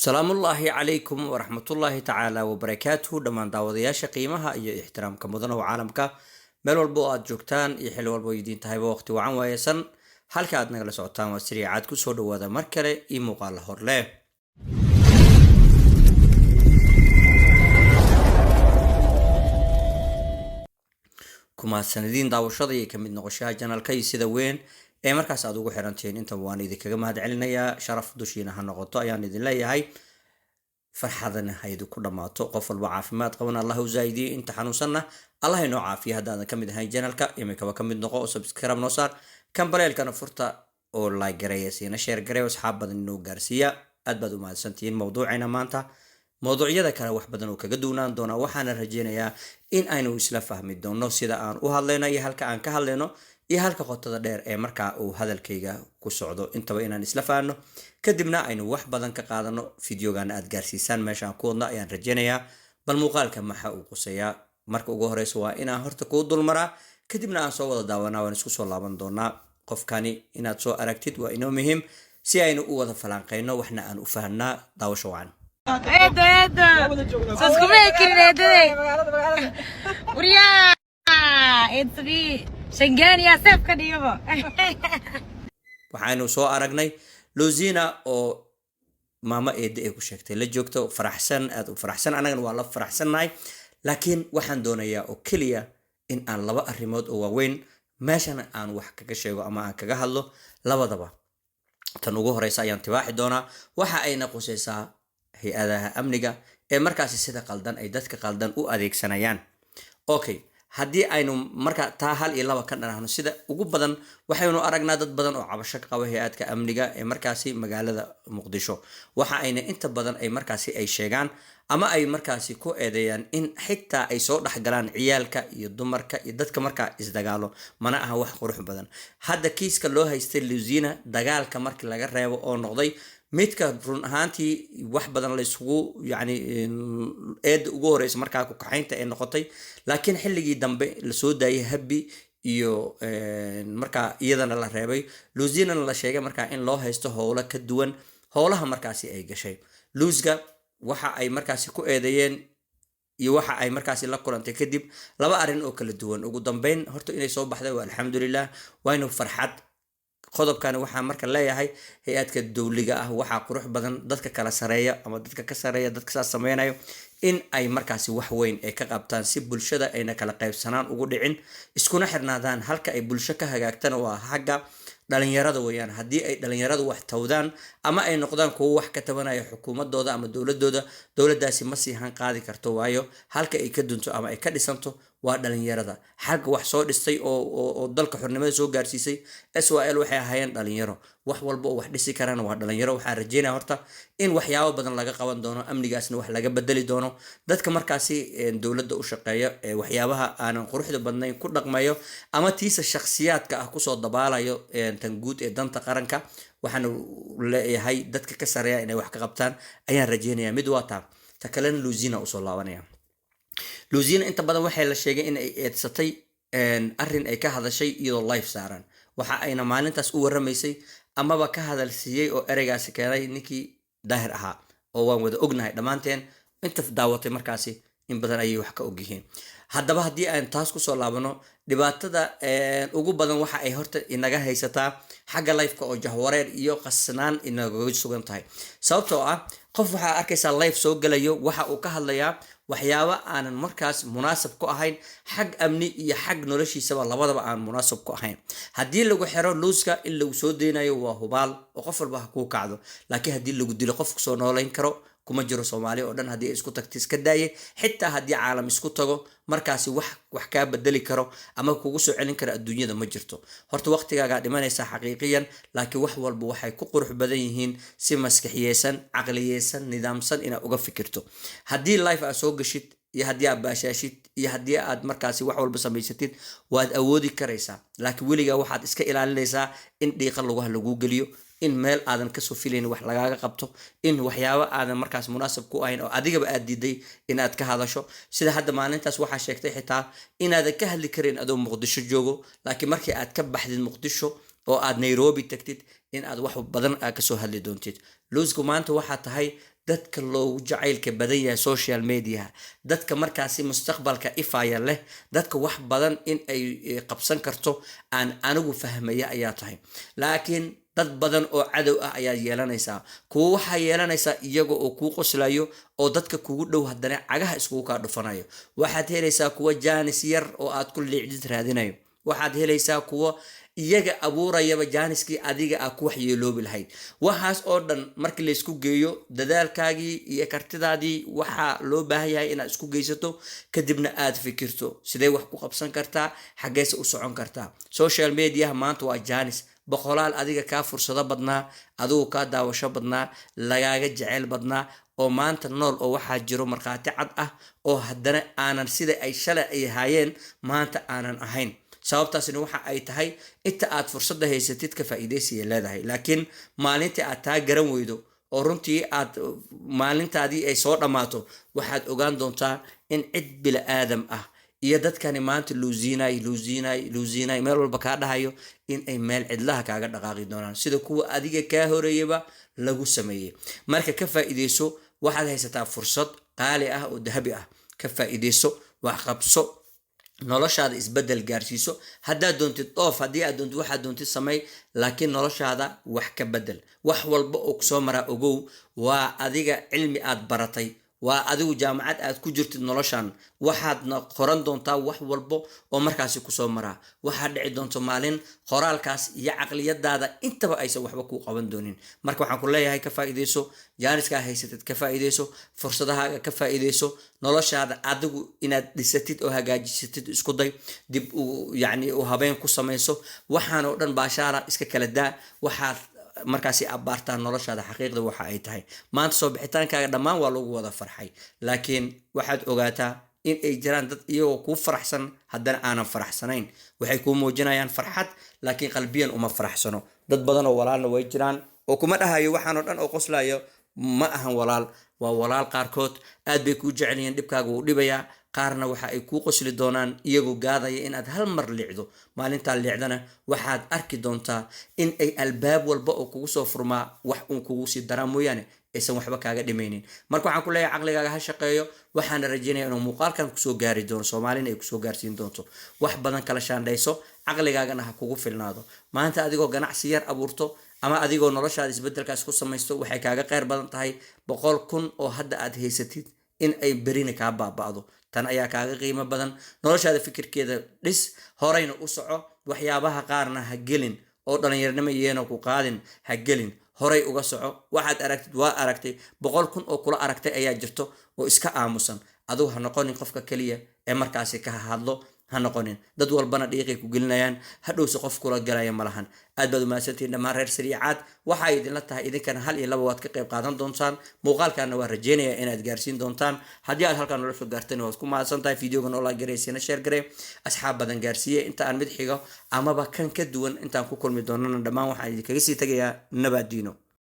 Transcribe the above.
salaamu ullaahi calaykum waraxmatullaahi tacaala wabarakaatuhu dhammaan daawadayaasha qiimaha iyo ixtiraamka mudana oo caalamka meel walba oo aad joogtaan iyo xil walba oo idiin tahayba waqti wacan waayesan halka aad nagala socotaan waa siriicaad kusoo dhawaada mar kale io muuqaala horleh kumaadsanadiin daawashada iyo kamid noqoshaha janalka iyo sida weyn ee markaas aad ugu xirantihiin intaba waan idinkaga mahad celinayaa sharaf dushiina ha noqoto ayaan idin leeyahay farxadana ha idinku dhammaato qof walba caafimaad qaban allah u zaa'idiyo inta xanuunsanna allah inoo caafiya haddaadan ka mid ahayn janalka imikaba ka mid noqo oo subscribe noo saar kan baleelkana furta oo like gareeya siina share gareeya asxaab badan inoo gaarsiiya aad baad u mahadsantihiin mowduucayna maanta mowduucyada kale wax badan oo kaga duwnaan doona waxaana rajeynayaa in aynu isla fahmi doono sida aan u hadlayno iyo halka aan ka hadlayno iyo halka qotada dheer ee markaa uu hadalkayga ku socdo intaba inaan isla fahanno kadibna aynu wax badan ka qaadano fideogana aad gaarsiisaan meeshaan ku wadna ayaan rajeynayaa bal muuqaalka maxaa uu quseeyaa marka ugu horeysa waa inaan horta kuu dulmaraa kadibna aan soo wada daawanaa waan isku soo laaban doonaa qofkani inaad soo aragtid waa inoo muhiim si aynu u wada falanqeyno waxna aan u fahnaa daawasho wacan waxaanu soo aragnay Luzina oo maama eeda ay ku sheegtay la joogto faraxsan aad u faraxsan anagana waa la faraxsanahay laakiin waxaan doonayaa oo kaliya in aan laba arrimood oo waaweyn meeshan aan wax kaga sheego ama aan kaga hadlo labadaba tan ugu horeysa ayaan tibaaxi doonaa waxa ayna qusaysaa hay-adaha amniga ee markaasi sida qaldan ay dadka qaldan u adeegsanayaan okay haddii aynu marka taa hal iyo laba ka dhanahno sida ugu badan waxaynu aragnaa dad badan oo cabasho ka qaba hay-adka amniga ee markaasi magaalada muqdisho waxa ayna inta badan ay markaasi ay sheegaan ama ay markaasi ku eedeeyaan in xitaa ay soo dhexgalaan ciyaalka iyo dumarka iyo dadka markaa isdagaalo mana aha wax qurux badan hadda kiiska loo haystay Luzina dagaalka markii laga reebo oo noqday midka run ahaantii wax badan la isugu yani eed ugu horeysa markaa ku kaxaynta ay noqotay laakiin xilligii dambe la soo daayay Habi iyo markaa iyadana la reebay Luzina la sheegay markaa in loo haysto howlo ka duwan howlaha markaasi ay gashay Luzga waxa ay markaasi ku eedeeyeen iyo waxa ay markaasi la kulantay kadib laba arin oo kala duwan ugu dambeyn horta inay soo baxday waa alxamdulillah waynu farxad qodobkan waxaa marka leeyahay hay-adka dawliga ah waxaa qurux badan dadka kala sareeya ama dadka ka sareeya dadka saas sameynayo in ay markaasi wax weyn ay ka qabtaan si bulshada ayna kala qaybsanaan ugu dhicin iskuna xirnaadaan halka ay bulsho ka hagaagtana waa xagga dhalinyarada weeyaan haddii ay dhalinyaradu wax tawdaan ama ay noqdaan kuwo wax ka tabanaya xukuumadooda ama dowladdaasi ma sii han qaadi karto waayo halka ay ka dunto ama ay ka dhisanto waa dhalinyarada xagga wax soo dhistay oo dalka xornimada soo gaarsiisay SYL waxay ahaayeen dhalinyaro wax walba oo wax dhisi karaan waa dhalinyaro waxaan rajeynayaa horta in waxyaabo badan laga qaban doono amnigaasna wax laga bedeli doono dadka markaasi dowladda u shaqeeya waxyaabaha aanan quruxda badnayn ku dhaqmayo ama tiisa shakhsiyaadka ah kusoo dabaalayo tan guud ee danta qaranka waxaan leeyahay dadka ka sareeya inay wax ka qabtaan ayaan rajeynayaa mid waa taa ta kalena Luzina u soo laabanaya Luzina inta badan waxay la sheegay in ay eedsatay arrin ay ka hadashay iyadoo live saaran waxa ayna maalintaas u waramaysay amaba ka hadal siiyay oo ereygaasi keenay ninkii daahir ahaa oo waan wada ognahay dhammaanteen inta daawatay markaasi in badan ayay wax ka ogyihiin haddaba haddii aan taas kusoo laabano dhibaatada ugu badan waxa ay horta inaga haysataa xagga live-ka oo jahwareer iyo qasnaan inaga sugan tahay sababtoo ah qof waxaa arkaysaa live soo galayo waxa uu ka hadlayaa waxyaabo aanan markaas munaasab ku ahayn xag amni iyo xag noloshiisaba labadaba aan munaasab ku ahayn haddii lagu xiro Luzka in lagu soo deynayo waa hubaal oo qof walba ha ku kacdo laakiin haddii lagu dilo qof soo nooleyn karo kuma jiro Soomaali oo dhan haddii ay isku tagto iska daayay xitaa haddii caalam isku tago markaasi wax ka bedeli karo ama kugu soo celin karo adduunyada ma jirto horta waqtigaaga dhimanaysa xaqiiqiyan laakiin wax walba waxay ku qurux badan yihiin si maskaxiyeysan aqliyeysan nidaamsan inaad uga fikirto haddii life aad soo gashid iyo haddii aad baashaashid iyo haddii aad markaasi wax walba samaysatid waad awoodi karaysaa laakiin weligaa waxaad iska ilaalinaysaa in dhiiqa lagu geliyo in meel aadan ka soo filayn wax lagaaga qabto in waxyaabo aadan markaas munaasab ku ahayn oo adigaba aad diiday inaad ka hadasho sida hadda maalintaas waxaa sheegtay xitaa inaadan ka hadli karin adoo Muqdisho joogo laakiin markii aad ka baxdid Muqdisho oo aad Nairobi tagtid in aad wax badan ka soo hadli doontid Luzku maanta waxaa tahay dadka loogu jacaylka badan yahay social media, dadka markaasi mustaqbalka ifaya leh, dadka wax badan in ay qabsan karto aan anigu fahmaya ayaa tahay. laakiin dad badan oo cadow ah ayaa yeelanaysaa. kuwa waxaa yeelanaysaa iyaga oo kuu qoslayo oo dadka kugu dhow haddana cagaha iskugu kaa dhufanayo. waxaad helaysaa kuwa jaanis yar oo aad ku liicdid raadinayo. waxaad helaysaa kuwa iyaga abuurayaba jaaniskii adiga ah ku waxyeeloobi lahayd. waxaas oo dhan markii la isku geeyo dadaalkaagii iyo kartidaadii waxaa loo baahan yahay inaad isku geysato, kadibna aad fikirto sidee wax ku qabsan kartaa, xaggeese u socon kartaa. social media maanta waa jaanis. boqolaal adiga kaa fursado badnaa, adigu kaa daawasho badnaa, lagaaga jeceyl badnaa oo maanta nool oo waxaa jiro markhaati cad ah oo haddana aanan sida ay shalay ay ahaayeen maanta aanan ahayn. sababtaasina waxa ay tahay inta aad fursadda haysatid ka faa'iidaysiya leedahay. laakiin maalintii aad taa garan weydo oo runtii aad maalintaadii ay soo dhammaato, waxaad ogaan doontaa in cid bila aadam ah iyo dadkani maanta luusiinay meel walba kaa dhahayo in ay meel cidlaha kaaga dhaqaaqi doonaan sida kuwa adiga kaa horeeyaba lagu sameeyey. marka ka faa'iidayso, waxaad haysataa fursad qaali ah oo dahabi ah. ka faa'iidayso, wax qabso, noloshaada isbedel gaarsiiso. haddaad doontid dhoof, haddii aad doontid waxaad doontid samey, laakiin noloshaada wax ka bedel. wax walba oo kusoo maraa ogow, waa adiga cilmi aad baratay, waa adigu jaamacad aad ku jirtid noloshan. waxaadna qoran doontaa wax walbo oo markaasi kusoo maraa. waxaad dhici doonto maalin qoraalkaas iyo caqliyadaada intaba aysan waxba kuu qaban doonin. marka waxaan ku leeyahay ka faa'iidayso, jaaniskaa haysatid ka faa'iidayso, fursadahaaga ka faa'iidayso, noloshaada adigu inaad dhisatid oo hagaajisatid isku day, dib u habeen ku samayso. waxaan oo dhan baashaara iska kala daa. waxaad markaasi abaartaa noloshaada xaqiiqda waxa ay tahay. maanta soo bixitaankaaga dhammaan waa lagu wada farxay, laakiin waxaad ogaataa in ay jiraan dad iyagoo kuu faraxsan haddana aanan faraxsanayn. waxay kuu muujinayaan farxad laakiin qalbiyan uma faraxsano. dad badan oo walaalna way jiraan oo kuma dhahayo waxaan oo dhan oo qoslayo ma ahan walaal. waa walaal qaarkood aad bay kuu jecel yihiin, dhibkaaga wuu dhibayaa. qaarna waxa ay kuu qosli doonaan iyagoo gaadaya inaad hal mar liicdo. maalintaa liicdana waxaad arki doontaa in ay albaab walba oo kugu soo furmaa wax uun kugu sii daraa mooyaane aysan waxba kaaga dhimaynin. marka waxaan ku leeyahay caqligaaga ha shaqeeyo. waxaana rajeynaya inuu muuqaalkan kusoo gaari doono, soomaalina ay kusoo gaarsiin doonto. wax badan kala shaandhayso, caqligaagana ha kugu filnaado. maanta adigoo ganacsi yar abuurto ama adigoo noloshaada isbedelkaas ku samaysto, waxay kaaga qeyr badan tahay 100,000 oo hadda aad haysatid in ay berina kaa baaba'do. tan ayaa kaaga qiimo badan. noloshaada fikirkeeda dhis, horeyna u soco. waxyaabaha qaarna ha gelin oo dhallinyarnimo yeena ku qaadin, ha gelin. horey uga soco. waxaad aragtid waa aragtay. 100,000 oo kula aragtay ayaa jirto oo iska aamusan. adigu ha noqonin qofka kaliya ee markaasi ka hadlo. ha noqonin. dad walbana dhiiqay ku gelinayaan, hadhowse qof kula galaya malahan. aad baad umahadsantihiin dhammaan reer Sariicaad. waxay idinla tahay idinkana 1 iyo 2 waad ka qayb qaadan doontaan. muuqaalkaana waa rajeynaya inaad gaarsiin doontaan. haddii aad halkan nolosha gaartana waad ku mahadsan tahay. fiidiyogan oo la gareysina share garee, asxaab badan gaarsiiye. inta aan mid xigo amaba kan ka duwan intaan ku kulmi doonana dhammaan waxaan idinkaga sii tagayaa nabadiino.